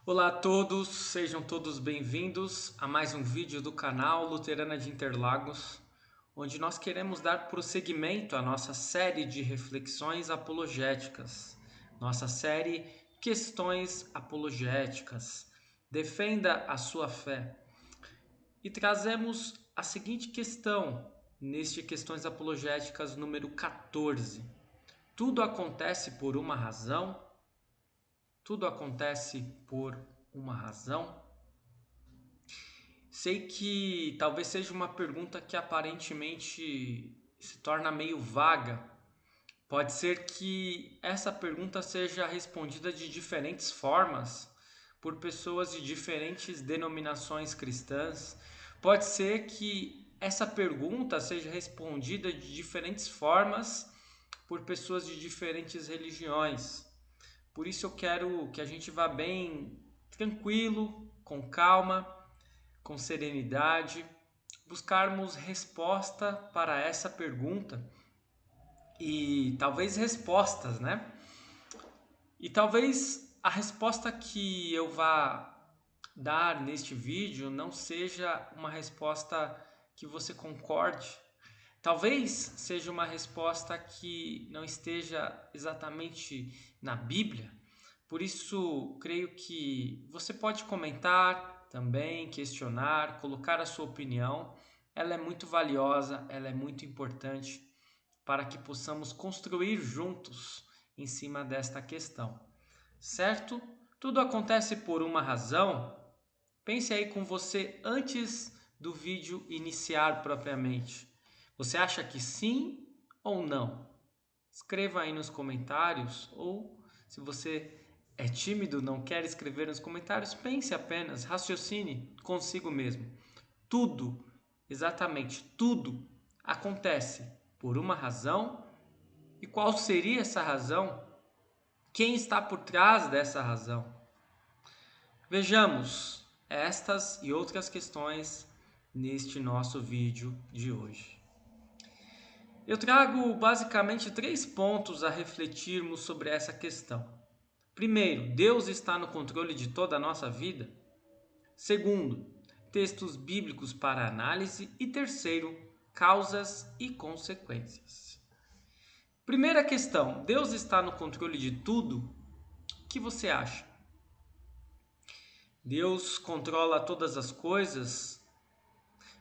Olá a todos, sejam todos bem-vindos a mais um vídeo do canal Luterana de Interlagos, onde nós queremos dar prosseguimento à nossa série de reflexões apologéticas, nossa série Questões Apologéticas. Defenda a sua fé. E trazemos a seguinte questão neste Questões Apologéticas número 14. Tudo acontece por uma razão? Tudo acontece por uma razão? Sei que talvez seja uma pergunta que aparentemente se torna meio vaga. Pode ser que essa pergunta seja respondida de diferentes formas por pessoas de diferentes denominações cristãs. Pode ser que essa pergunta seja respondida de diferentes formas por pessoas de diferentes religiões. Por isso eu quero que a gente vá bem tranquilo, com calma, com serenidade, buscarmos resposta para essa pergunta e talvez respostas, né? E talvez a resposta que eu vá dar neste vídeo não seja uma resposta que você concorde. Talvez seja uma resposta que não esteja exatamente na Bíblia. Por isso, creio que você pode comentar também, questionar, colocar a sua opinião. Ela é muito valiosa, ela é muito importante para que possamos construir juntos em cima desta questão. Certo? Tudo acontece por uma razão. Pense aí com você antes do vídeo iniciar propriamente. Você acha que sim ou não? Escreva aí nos comentários, ou se você é tímido, não quer escrever nos comentários, pense apenas, raciocine consigo mesmo. Tudo, exatamente tudo, acontece por uma razão. E qual seria essa razão? Quem está por trás dessa razão? Vejamos estas e outras questões neste nosso vídeo de hoje. Eu trago basicamente 3 pontos a refletirmos sobre essa questão. Primeiro, Deus está no controle de toda a nossa vida? Segundo, textos bíblicos para análise. E terceiro, causas e consequências. Primeira questão, Deus está no controle de tudo? O que você acha? Deus controla todas as coisas?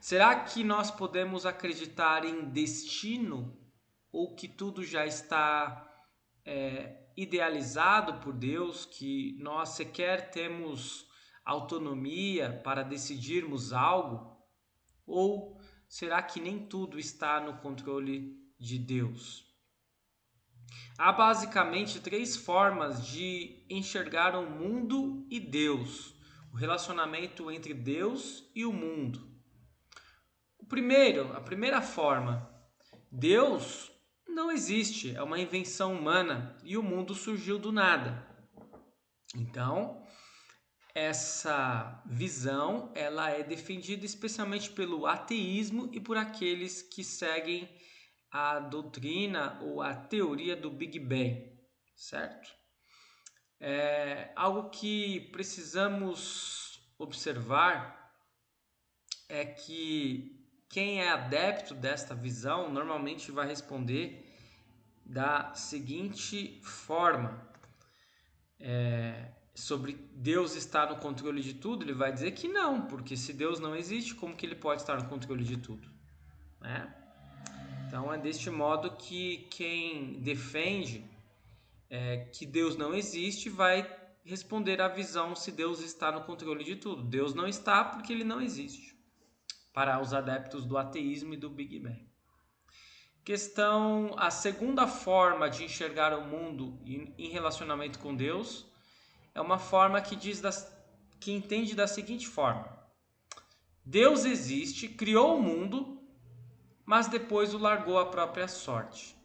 Será que nós podemos acreditar em destino ou que tudo já está idealizado por Deus, que nós sequer temos autonomia para decidirmos algo? Ou será que nem tudo está no controle de Deus? Há basicamente 3 formas de enxergar o mundo e Deus, o relacionamento entre Deus e o mundo. A primeira forma, Deus não existe, é uma invenção humana e o mundo surgiu do nada. Então, essa visão ela é defendida especialmente pelo ateísmo e por aqueles que seguem a doutrina ou a teoria do Big Bang, certo? Algo que precisamos observar é que quem é adepto desta visão normalmente vai responder da seguinte forma: sobre Deus estar no controle de tudo, ele vai dizer que não, porque se Deus não existe, como que ele pode estar no controle de tudo? Né? Então é deste modo que quem defende que Deus não existe vai responder à visão se Deus está no controle de tudo. Deus não está porque ele não existe, para os adeptos do ateísmo e do Big Bang. A segunda forma de enxergar o mundo em relacionamento com Deus é uma forma que entende da seguinte forma: Deus existe, criou o mundo, mas depois o largou à própria sorte.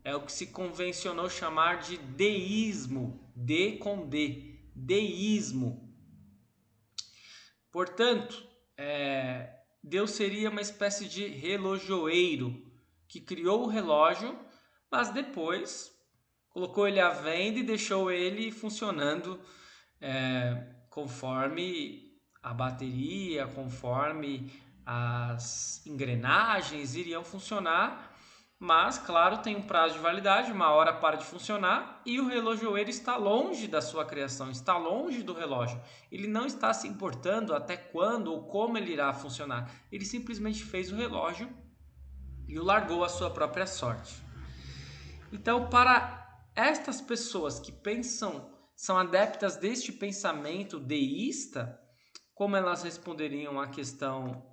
É o que se convencionou chamar de deísmo, D com D, deísmo. Portanto, Deus seria uma espécie de relojoeiro que criou o relógio, mas depois colocou ele à venda e deixou ele funcionando conforme a bateria, conforme as engrenagens iriam funcionar, mas, claro, tem um prazo de validade, uma hora para de funcionar e o relojoeiro está longe da sua criação, está longe do relógio. Ele não está se importando até quando ou como ele irá funcionar. Ele simplesmente fez o relógio e o largou à sua própria sorte. Então, para estas pessoas que são adeptas deste pensamento deísta, como elas responderiam à questão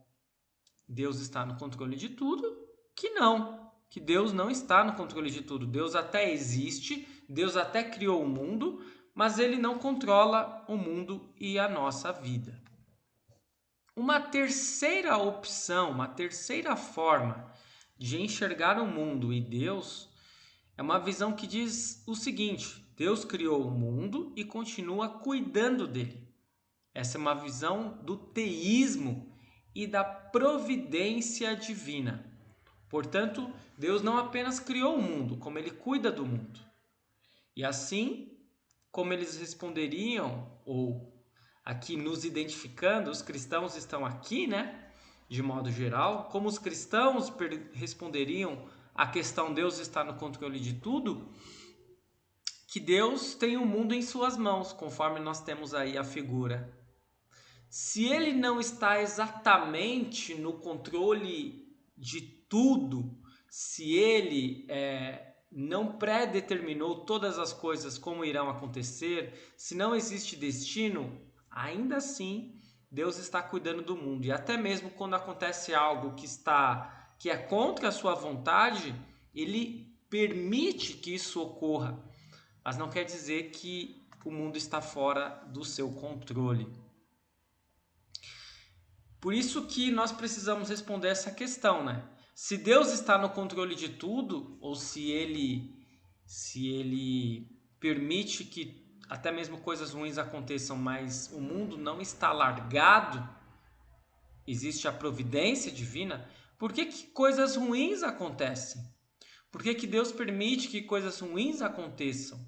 Deus está no controle de tudo? Que não, que Deus não está no controle de tudo. Deus até existe, Deus até criou o mundo, mas ele não controla o mundo e a nossa vida. Uma terceira opção, uma terceira forma de enxergar o mundo e Deus é uma visão que diz o seguinte: Deus criou o mundo e continua cuidando dele. Essa é uma visão do teísmo e da providência divina. Portanto, Deus não apenas criou o mundo, como ele cuida do mundo. E assim, como eles responderiam, ou aqui nos identificando, os cristãos estão aqui, né? De modo geral, como os cristãos responderiam à questão Deus está no controle de tudo, que Deus tem o mundo em suas mãos, conforme nós temos aí a figura. Se ele não está exatamente no controle de tudo, se ele não pré-determinou todas as coisas como irão acontecer, se não existe destino, ainda assim Deus está cuidando do mundo. E até mesmo quando acontece algo que é contra a sua vontade, ele permite que isso ocorra. Mas não quer dizer que o mundo está fora do seu controle. Por isso que nós precisamos responder essa questão, né? Se Deus está no controle de tudo, ou se ele permite que até mesmo coisas ruins aconteçam, mas o mundo não está largado, existe a providência divina, por que coisas ruins acontecem? Por que Deus permite que coisas ruins aconteçam?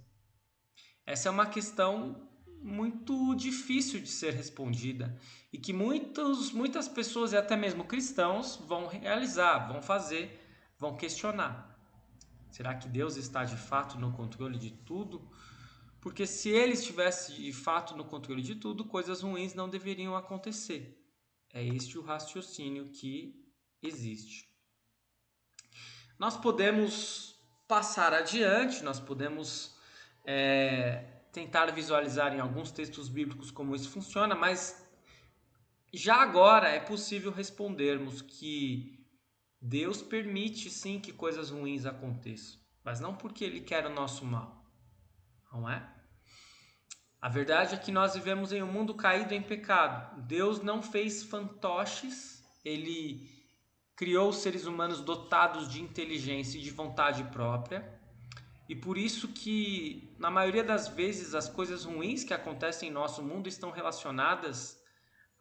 Essa é uma questão muito difícil de ser respondida e que muitas pessoas e até mesmo cristãos vão realizar, vão fazer, vão questionar. Será que Deus está de fato no controle de tudo? Porque se ele estivesse de fato no controle de tudo, coisas ruins não deveriam acontecer. É este o raciocínio que existe. Nós podemos passar adiante, nós podemos tentar visualizar em alguns textos bíblicos como isso funciona, mas já agora é possível respondermos que Deus permite sim que coisas ruins aconteçam, mas não porque Ele quer o nosso mal, não é? A verdade é que nós vivemos em um mundo caído em pecado. Deus não fez fantoches, Ele criou seres humanos dotados de inteligência e de vontade própria. E por isso que, na maioria das vezes, as coisas ruins que acontecem em nosso mundo estão relacionadas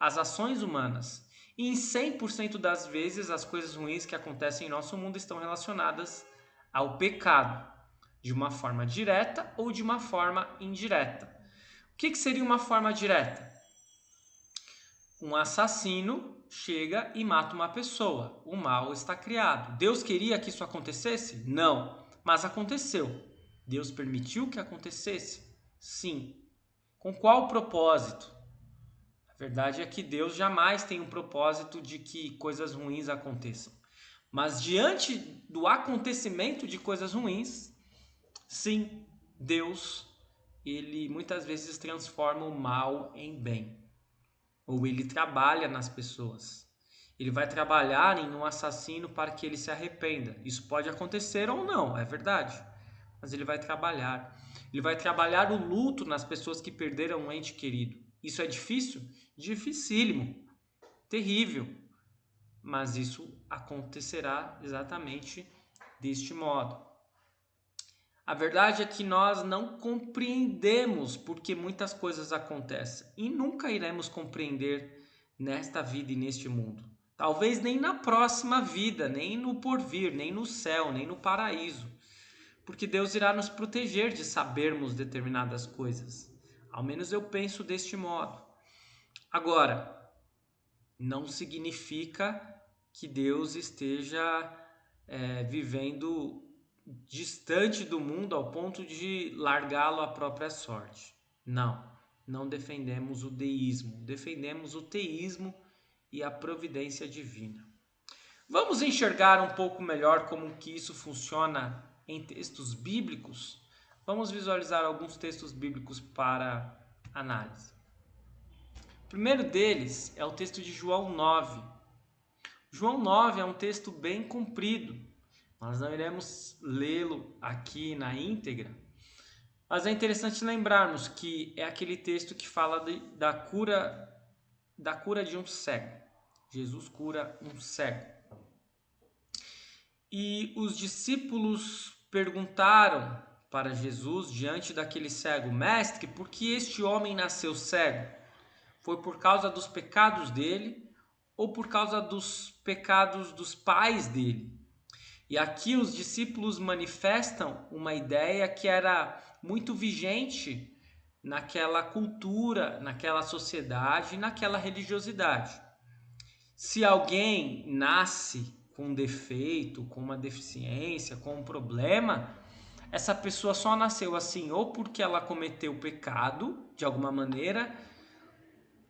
às ações humanas. E em 100% das vezes, as coisas ruins que acontecem em nosso mundo estão relacionadas ao pecado, de uma forma direta ou de uma forma indireta. O que seria uma forma direta? Um assassino chega e mata uma pessoa. O mal está criado. Deus queria que isso acontecesse? Não. Mas aconteceu. Deus permitiu que acontecesse? Sim. Com qual propósito? A verdade é que Deus jamais tem um propósito de que coisas ruins aconteçam. Mas diante do acontecimento de coisas ruins, sim, Deus, ele muitas vezes transforma o mal em bem. Ou ele trabalha nas pessoas. Ele vai trabalhar em um assassino para que ele se arrependa. Isso pode acontecer ou não, é verdade. Mas ele vai trabalhar. Ele vai trabalhar o luto nas pessoas que perderam um ente querido. Isso é difícil? Dificílimo. Terrível. Mas isso acontecerá exatamente deste modo. A verdade é que nós não compreendemos porque muitas coisas acontecem. E nunca iremos compreender nesta vida e neste mundo. Talvez nem na próxima vida, nem no porvir, nem no céu, nem no paraíso. Porque Deus irá nos proteger de sabermos determinadas coisas. Ao menos eu penso deste modo. Agora, não significa que Deus esteja vivendo distante do mundo ao ponto de largá-lo à própria sorte. Não defendemos o deísmo, defendemos o teísmo e a providência divina. Vamos enxergar um pouco melhor como que isso funciona em textos bíblicos? Vamos visualizar alguns textos bíblicos para análise. O primeiro deles é o texto de João 9. João 9 é um texto bem comprido. Nós não iremos lê-lo aqui na íntegra, mas é interessante lembrarmos que é aquele texto que fala da cura de um cego. Jesus cura um cego. E os discípulos perguntaram para Jesus, diante daquele cego: Mestre, por que este homem nasceu cego? Foi por causa dos pecados dele ou por causa dos pecados dos pais dele? E aqui os discípulos manifestam uma ideia que era muito vigente naquela cultura, naquela sociedade, naquela religiosidade. Se alguém nasce com um defeito, com uma deficiência, com um problema, essa pessoa só nasceu assim ou porque ela cometeu pecado de alguma maneira,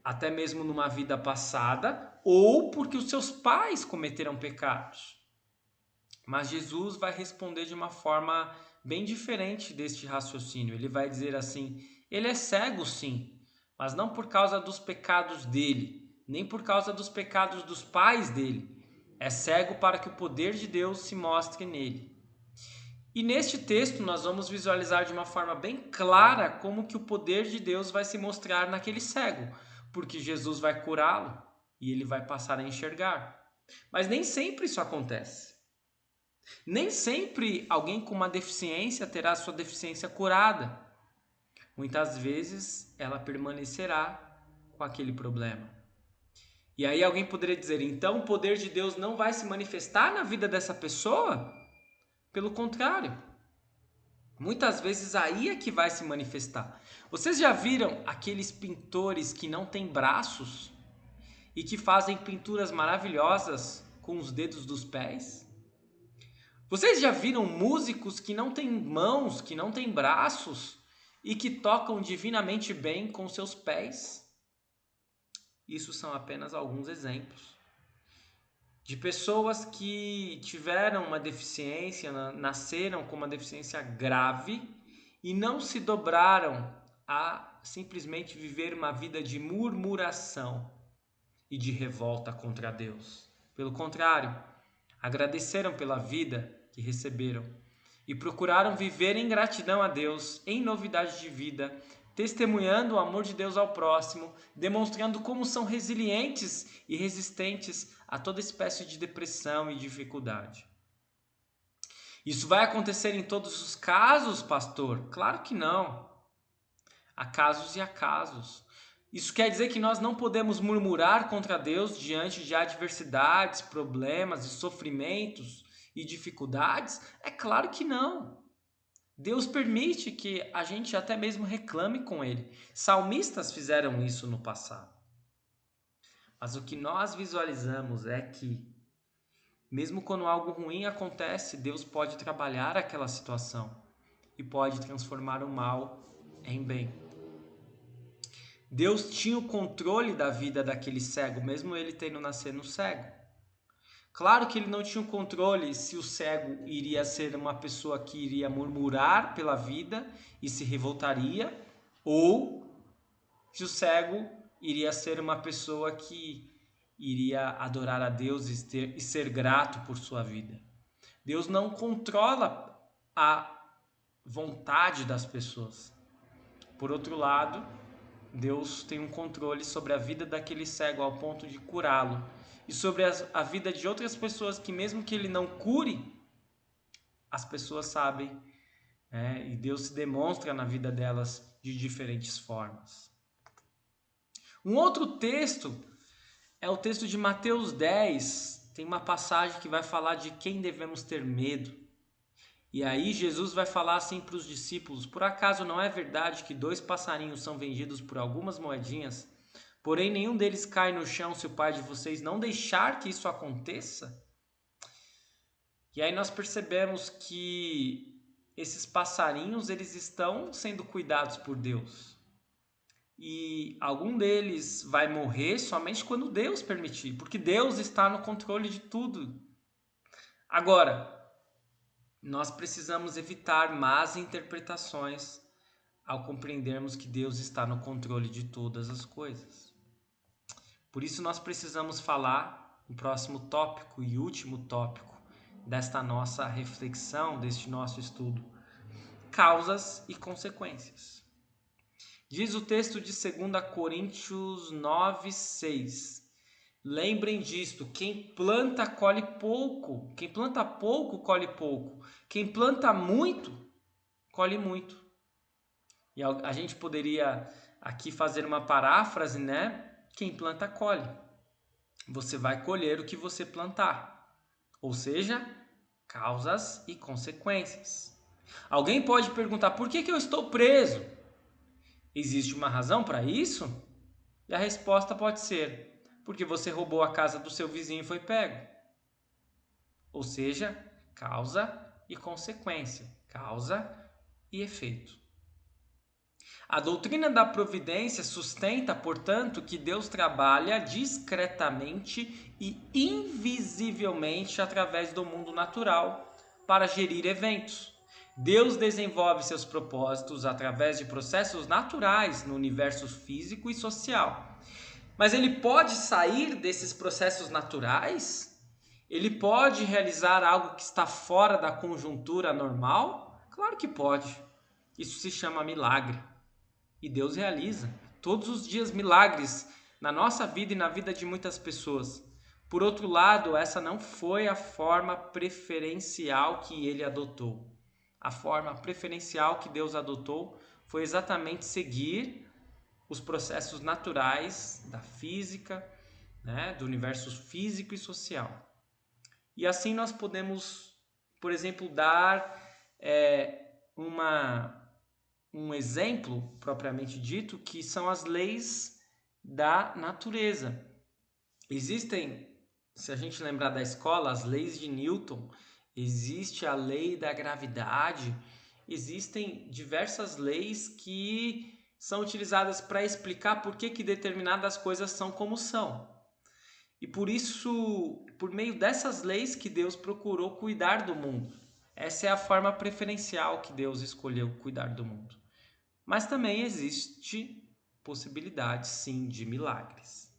até mesmo numa vida passada, ou porque os seus pais cometeram pecados. Mas Jesus vai responder de uma forma bem diferente deste raciocínio. Ele vai dizer assim: ele é cego sim, mas não por causa dos pecados dele, nem por causa dos pecados dos pais dele. É cego para que o poder de Deus se mostre nele. E neste texto nós vamos visualizar de uma forma bem clara como que o poder de Deus vai se mostrar naquele cego, porque Jesus vai curá-lo e ele vai passar a enxergar. Mas nem sempre isso acontece. Nem sempre alguém com uma deficiência terá sua deficiência curada. Muitas vezes ela permanecerá com aquele problema. E aí alguém poderia dizer: então o poder de Deus não vai se manifestar na vida dessa pessoa? Pelo contrário. Muitas vezes aí é que vai se manifestar. Vocês já viram aqueles pintores que não têm braços e que fazem pinturas maravilhosas com os dedos dos pés? Vocês já viram músicos que não têm mãos, que não têm braços e que tocam divinamente bem com seus pés? Isso são apenas alguns exemplos de pessoas que tiveram uma deficiência, nasceram com uma deficiência grave e não se dobraram a simplesmente viver uma vida de murmuração e de revolta contra Deus. Pelo contrário, agradeceram pela vida que receberam e procuraram viver em gratidão a Deus, em novidade de vida, testemunhando o amor de Deus ao próximo, demonstrando como são resilientes e resistentes a toda espécie de depressão e dificuldade. Isso vai acontecer em todos os casos, pastor? Claro que não. Há casos e há casos. Isso quer dizer que nós não podemos murmurar contra Deus diante de adversidades, problemas e sofrimentos e dificuldades? É claro que não. Deus permite que a gente até mesmo reclame com Ele. Salmistas fizeram isso no passado. Mas o que nós visualizamos é que, mesmo quando algo ruim acontece, Deus pode trabalhar aquela situação e pode transformar o mal em bem. Deus tinha o controle da vida daquele cego, mesmo ele tendo nascido cego. Claro que ele não tinha o controle se o cego iria ser uma pessoa que iria murmurar pela vida e se revoltaria, ou se o cego iria ser uma pessoa que iria adorar a Deus e ser grato por sua vida. Deus não controla a vontade das pessoas. Por outro lado, Deus tem um controle sobre a vida daquele cego ao ponto de curá-lo. E sobre a vida de outras pessoas que, mesmo que ele não cure, as pessoas sabem, e Deus se demonstra na vida delas de diferentes formas. Um outro texto é o texto de Mateus 10. Tem uma passagem que vai falar de quem devemos ter medo. E aí Jesus vai falar assim para os discípulos: por acaso não é verdade que 2 passarinhos são vendidos por algumas moedinhas? Porém, nenhum deles cai no chão se o pai de vocês não deixar que isso aconteça? E aí nós percebemos que esses passarinhos, eles estão sendo cuidados por Deus. E algum deles vai morrer somente quando Deus permitir, porque Deus está no controle de tudo. Agora, nós precisamos evitar más interpretações ao compreendermos que Deus está no controle de todas as coisas. Por isso nós precisamos falar no próximo tópico e último tópico desta nossa reflexão, deste nosso estudo: causas e consequências. Diz o texto de 2 Coríntios 9:6. Lembrem disto: quem planta colhe pouco, quem planta pouco colhe pouco, quem planta muito colhe muito. E a gente poderia aqui fazer uma paráfrase, né? Quem planta colhe. Você vai colher o que você plantar. Ou seja, causas e consequências. Alguém pode perguntar: por que eu estou preso? Existe uma razão para isso? E a resposta pode ser: porque você roubou a casa do seu vizinho e foi pego. Ou seja, causa e consequência, causa e efeito. A doutrina da providência sustenta, portanto, que Deus trabalha discretamente e invisivelmente através do mundo natural para gerir eventos. Deus desenvolve seus propósitos através de processos naturais no universo físico e social. Mas ele pode sair desses processos naturais? Ele pode realizar algo que está fora da conjuntura normal? Claro que pode. Isso se chama milagre. E Deus realiza todos os dias milagres na nossa vida e na vida de muitas pessoas. Por outro lado, essa não foi a forma preferencial que ele adotou. A forma preferencial que Deus adotou foi exatamente seguir os processos naturais da física, né, do universo físico e social. E assim nós podemos, por exemplo, dar um exemplo propriamente dito, que são as leis da natureza. Existem, se a gente lembrar da escola, as leis de Newton, existe a lei da gravidade, existem diversas leis que são utilizadas para explicar por que determinadas coisas são como são. E por isso, por meio dessas leis que Deus procurou cuidar do mundo. Essa é a forma preferencial que Deus escolheu cuidar do mundo. Mas também existe possibilidade, sim, de milagres.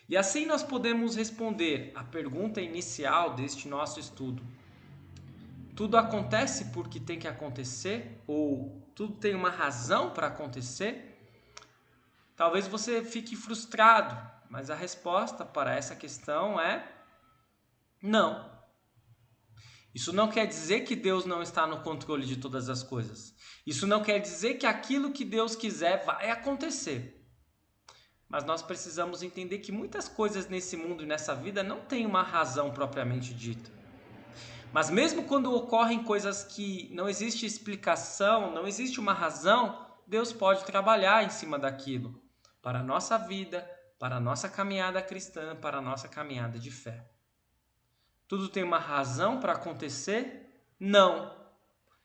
E assim nós podemos responder à pergunta inicial deste nosso estudo: tudo acontece porque tem que acontecer? Ou tudo tem uma razão para acontecer? Talvez você fique frustrado, mas a resposta para essa questão é não. Isso não quer dizer que Deus não está no controle de todas as coisas. Isso não quer dizer que aquilo que Deus quiser vai acontecer. Mas nós precisamos entender que muitas coisas nesse mundo e nessa vida não têm uma razão propriamente dita. Mas mesmo quando ocorrem coisas que não existe explicação, não existe uma razão, Deus pode trabalhar em cima daquilo para a nossa vida, para a nossa caminhada cristã, para a nossa caminhada de fé. Tudo tem uma razão para acontecer? Não.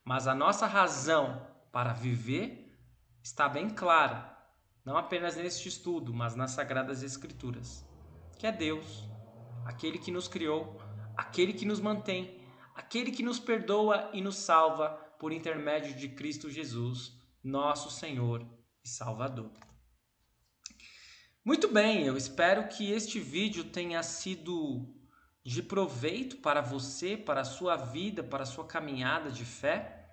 Mas a nossa razão para viver está bem clara. Não apenas neste estudo, mas nas Sagradas Escrituras. Que é Deus, aquele que nos criou, aquele que nos mantém, aquele que nos perdoa e nos salva por intermédio de Cristo Jesus, nosso Senhor e Salvador. Muito bem, eu espero que este vídeo tenha sido de proveito para você, para a sua vida, para a sua caminhada de fé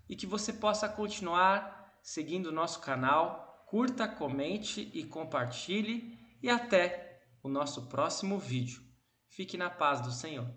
e que você possa continuar seguindo o nosso canal. Curta, comente e compartilhe e até o nosso próximo vídeo. Fique na paz do Senhor.